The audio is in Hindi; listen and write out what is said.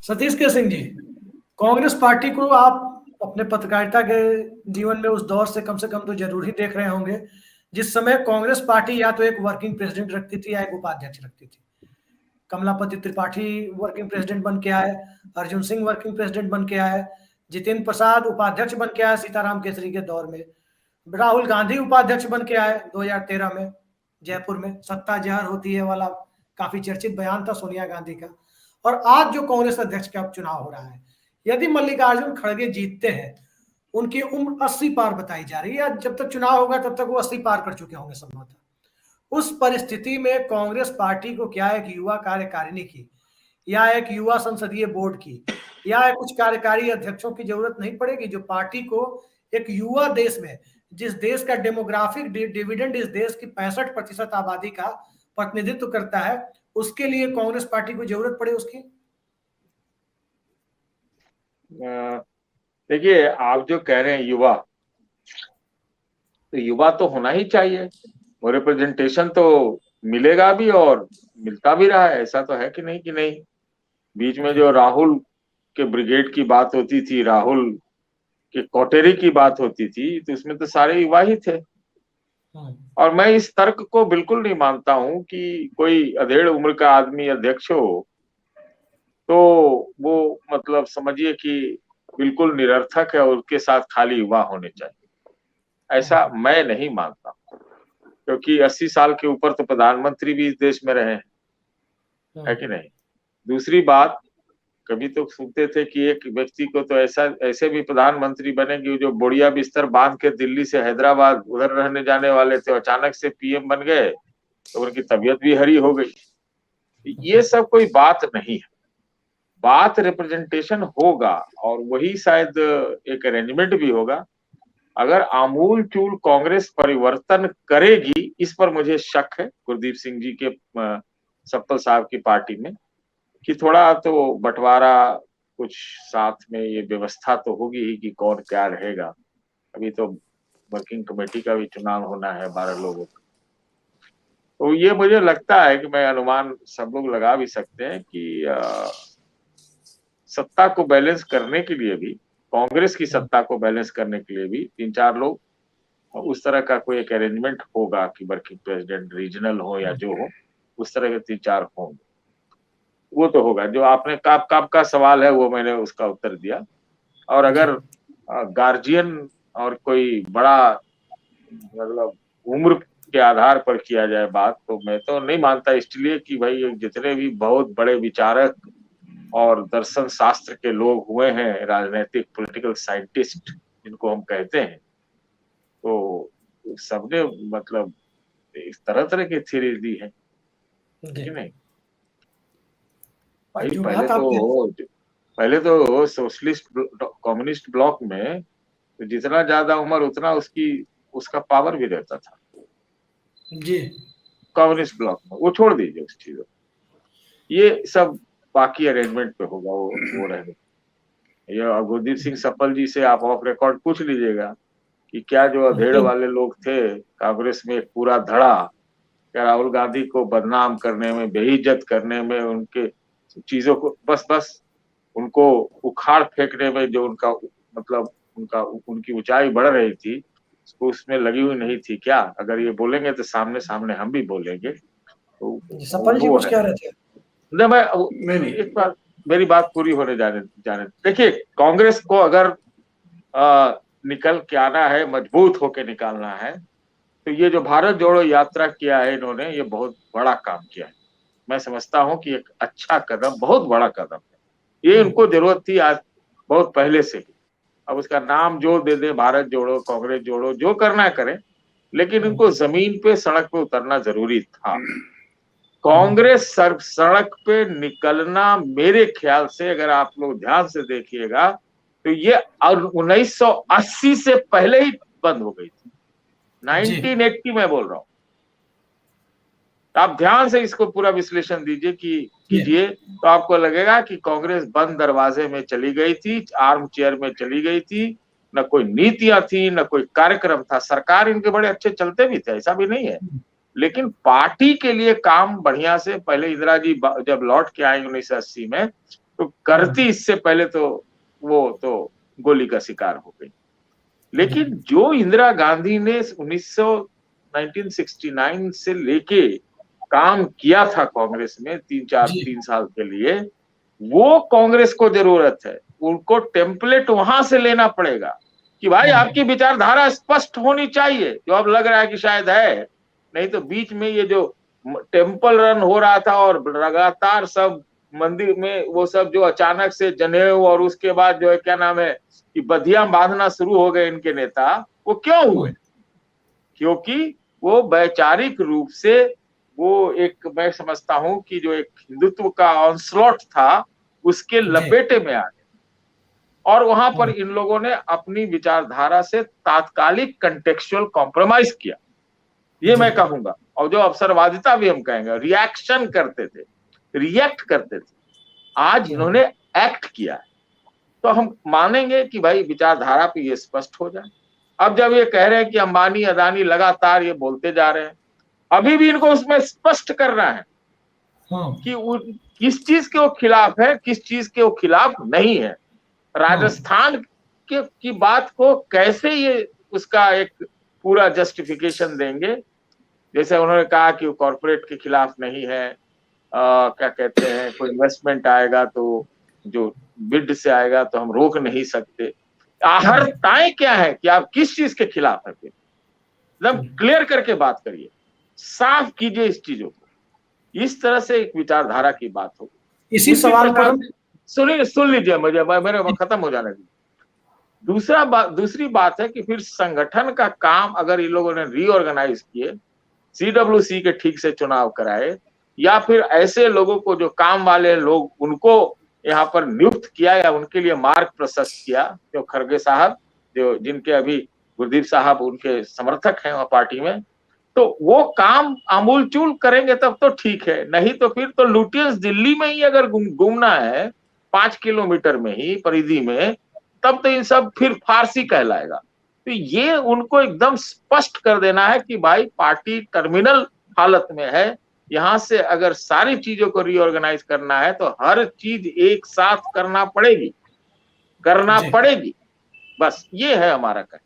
सतीश के सिंह जी, कांग्रेस पार्टी को आप अपने पत्रकारिता के जीवन में उस दौर से कम तो जरूर ही देख रहे होंगे जिस समय कांग्रेस पार्टी या तो एक वर्किंग प्रेसिडेंट रखती थी या एक उपाध्यक्ष रखती थी। कमलापति त्रिपाठी वर्किंग प्रेसिडेंट बन के आए, अर्जुन सिंह वर्किंग प्रेसिडेंट बन के आए, जितेंद्र प्रसाद उपाध्यक्ष बन के आए सीताराम केसरी के दौर में, राहुल गांधी उपाध्यक्ष बन के आए 2013 में जयपुर में, सत्ता जहर होती है वाला काफी चर्चित बयान था सोनिया गांधी का। और आज जो कांग्रेस अध्यक्ष का चुनाव हो रहा है, यदि मल्लिकार्जुन खड़गे जीतते हैं, उनकी उम्र 80 पार बताई जा रही है। जब तक चुनाव होगा तब तक वो 80 पार कर चुके होंगे संभवतः। उस परिस्थिति में कांग्रेस पार्टी को क्या एक युवा कार्यकारिणी की या एक युवा संसदीय बोर्ड की या कुछ कार्यकारी अध्यक्षों की जरूरत नहीं पड़ेगी, जो पार्टी को एक युवा देश में, जिस देश का डेमोग्राफिक डिविडेंड इस देश की 65% आबादी का प्रतिनिधित्व करता है, उसके लिए कांग्रेस पार्टी को जरूरत पड़े उसकी? देखिए, आप जो कह रहे हैं युवा, तो युवा तो होना ही चाहिए। वो रिप्रेजेंटेशन तो मिलेगा भी और मिलता भी रहा है, ऐसा तो है कि नहीं। बीच में जो राहुल के ब्रिगेड की बात होती थी, राहुल के कोटेरी की बात होती थी, तो उसमें तो सारे युवा ही थे। और मैं इस तर्क को बिल्कुल नहीं मानता हूं कि कोई अधेड़ उम्र का आदमी अध्यक्ष हो तो वो मतलब समझिए कि बिल्कुल निरर्थक है और उसके साथ खाली युवा होने चाहिए, ऐसा मैं नहीं मानता। क्योंकि 80 साल के ऊपर तो प्रधानमंत्री भी इस देश में रहे हैं, है कि नहीं। दूसरी बात, कभी तो सुनते थे कि एक व्यक्ति को तो ऐसे भी प्रधानमंत्री बने कि जो बोड़िया बिस्तर बांध के दिल्ली से हैदराबाद उधर रहने जाने वाले थे, अचानक से पीएम बन गए तो उनकी तबीयत भी हरी हो गई। ये सब कोई बात नहीं है, बात रिप्रेजेंटेशन होगा और वही शायद एक अरेंजमेंट भी होगा। अगर आमूल चूल कांग्रेस परिवर्तन करेगी, इस पर मुझे शक है गुरदीप सिंह जी के सप्पल साहब की पार्टी में, कि थोड़ा तो बंटवारा कुछ साथ में ये व्यवस्था तो होगी ही कि कौन क्या रहेगा। अभी तो वर्किंग कमेटी का भी चुनाव होना है 12 लोगों का। तो ये मुझे लगता है कि मैं अनुमान सब लोग लगा भी सकते हैं कि सत्ता को बैलेंस करने के लिए भी, कांग्रेस की सत्ता को बैलेंस करने के लिए भी 3-4 लोग उस तरह का कोई एक अरेंजमेंट होगा कि वर्किंग प्रेसिडेंट रीजनल हो या जो हो, उस तरह के 3-4 होंगे। वो तो होगा। जो आपने काप का सवाल है वो मैंने उसका उत्तर दिया। और अगर गार्जियन और कोई बड़ा मतलब उम्र के आधार पर किया जाए बात, तो मैं तो नहीं मानता, इसलिए कि भाई जितने भी बहुत बड़े विचारक और दर्शन शास्त्र के लोग हुए हैं, राजनीतिक पॉलिटिकल साइंटिस्ट जिनको हम कहते हैं, तो सबने मतलब इस तरह की थ्योरी दी है कि नहीं भाई। पहले तो सोशलिस्ट कम्युनिस्ट ब्लॉक में तो जितना ज्यादा उम्र उतना उसका पावर भी रहता था जी। कम्युनिस्ट ब्लॉक में, वो छोड़ दीजिए उस चीजों, ये सब बाकी अरेंजमेंट पे होगा वो रहने। ये गुरदीप सिंह सप्पल जी से आप ऑफ रिकॉर्ड पूछ लीजिएगा कि क्या जो अधेड़ वाले लोग थे कांग्रेस में, एक पूरा धड़ा, क्या राहुल गांधी को बदनाम करने में, बेइज्जत करने में, उनके चीजों को बस उनको उखाड़ फेंकने में जो उनका मतलब उनकी ऊंचाई बढ़ रही थी, उसमें लगी हुई नहीं थी क्या? अगर ये बोलेंगे तो सामने सामने हम भी बोलेंगे। तो सप्पल जी कुछ कह रहे थे? नहीं, एक बार मेरी बात पूरी होने जाने। देखिए, कांग्रेस को अगर निकल के आना है, मजबूत होके निकालना है, तो ये जो भारत जोड़ो यात्रा किया है इन्होंने, ये बहुत बड़ा काम किया है। मैं समझता हूं कि एक अच्छा कदम, बहुत बड़ा कदम है। ये इनको जरूरत थी आज बहुत पहले से ही। अब उसका नाम जो दे दे, भारत जोड़ो, कांग्रेस जोड़ो, जो करना करें, लेकिन इनको जमीन पे, सड़क पे उतरना जरूरी था। कांग्रेस सड़क पे निकलना, मेरे ख्याल से अगर आप लोग ध्यान से देखिएगा तो ये 1980 से पहले ही बंद हो गई थी। 1980 में बोल रहा हूं। आप ध्यान से इसको पूरा विश्लेषण कीजिए तो आपको लगेगा कि कांग्रेस बंद दरवाजे में चली गई थी, आर्म चेयर में चली गई थी, न कोई नीतियां थी, न कोई कार्यक्रम था। सरकार इनके बड़े अच्छे चलते भी थे, ऐसा भी नहीं है, लेकिन पार्टी के लिए काम बढ़िया से, पहले इंदिरा जी जब लौट के आई 1980 में, तो करती इससे पहले तो वो तो गोली का शिकार हो गई। लेकिन जो इंदिरा गांधी ने 1969 से लेके काम किया था कांग्रेस में 3 साल के लिए, वो कांग्रेस को जरूरत है। उनको टेम्पलेट वहां से लेना पड़ेगा कि भाई आपकी विचारधारा स्पष्ट होनी चाहिए, जो अब लग रहा है कि शायद है, नहीं तो बीच में ये जो टेम्पल रन हो रहा था और लगातार सब मंदिर में वो सब जो अचानक से जनेऊ और उसके बाद जो है क्या नाम है कि बधिया बांधना शुरू हो गए इनके नेता, वो क्यों हुए? क्योंकि वो वैचारिक रूप से वो एक, मैं समझता हूं कि जो एक हिंदुत्व का ऑनस्लॉट था उसके लपेटे में आ गए, और वहां पर इन लोगों ने अपनी विचारधारा से तात्कालिक कंटेक्चुअल कॉम्प्रोमाइज किया, ये मैं कहूंगा। और जो अवसरवादिता भी हम कहेंगे, रिएक्शन करते थे, रिएक्ट करते थे, आज इन्होंने एक्ट किया है। तो हम मानेंगे कि भाई विचारधारा पे ये स्पष्ट हो जाए। अब जब ये कह रहे हैं कि अंबानी अदानी लगातार ये बोलते जा रहे हैं, अभी भी इनको उसमें स्पष्ट करना है कि किस चीज के वो खिलाफ है, किस चीज के वो खिलाफ नहीं है। राजस्थान की बात को कैसे ये उसका एक पूरा जस्टिफिकेशन देंगे। जैसे उन्होंने कहा कि वो कॉर्पोरेट के खिलाफ नहीं है, क्या कहते हैं, कोई इन्वेस्टमेंट आएगा तो जो बिड से आएगा तो हम रोक नहीं सकते। आहर्ताएं क्या है कि आप किस चीज के खिलाफ है, एकदम क्लियर करके बात करिए, साफ कीजिए इस चीजों को। इस तरह से एक विचारधारा की बात हो। इसी सवाल पर सुन लीजिए मुझे, मेरे खत्म हो जाने दीजिए। दूसरी बात है कि फिर संगठन का काम अगर इन लोगों ने रीऑर्गेनाइज किए, CWC के ठीक से चुनाव कराए, या फिर ऐसे लोगों को जो काम वाले लोग उनको यहाँ पर नियुक्त किया या उनके लिए मार्ग प्रशस्त किया, जो खड़गे साहब, जो जिनके अभी गुरदीप साहब उनके समर्थक हैं वहाँ पार्टी में, तो वो काम आमूल चूल करेंगे तब तो ठीक है। नहीं तो फिर तो लुटियंस दिल्ली में ही अगर घूमना है 5 किलोमीटर में ही परिधि में, तब तो इन सब फिर फारसी कहलाएगा। तो ये उनको एकदम स्पष्ट कर देना है कि भाई पार्टी टर्मिनल हालत में है, यहाँ से अगर सारी चीजों को रीऑर्गेनाइज करना है तो हर चीज एक साथ करना पड़ेगी, बस ये है हमारा कहना।